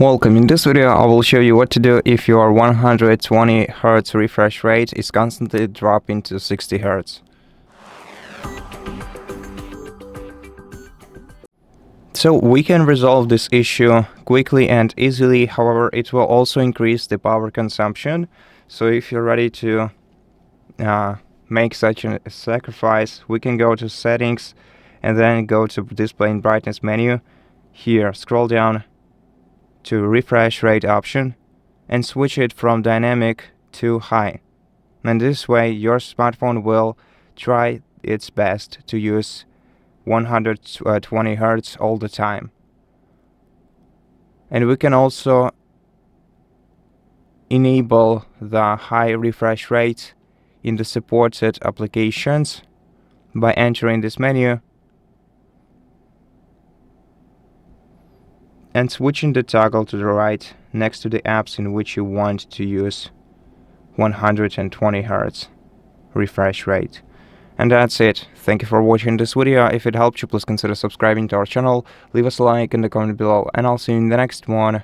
Welcome. In this video, I will show you what to do if your 120 Hz refresh rate is constantly dropping to 60 Hz. So we can resolve this issue quickly and easily. However, it will also increase the power consumption. So if you're ready to make such a sacrifice, we can go to settings and then go to display and brightness menu. Here, scroll down to refresh rate option and switch it from dynamic to high. And this way your smartphone will try its best to use 120 Hz all the time. And we can also enable the high refresh rate in the supported applications by entering this menu and switching the toggle to the right next to the apps in which you want to use 120 Hz refresh rate. And that's it. Thank you for watching this video. If it helped you, please consider subscribing to our channel, leave us a like in the comment below, and I'll see you in the next one.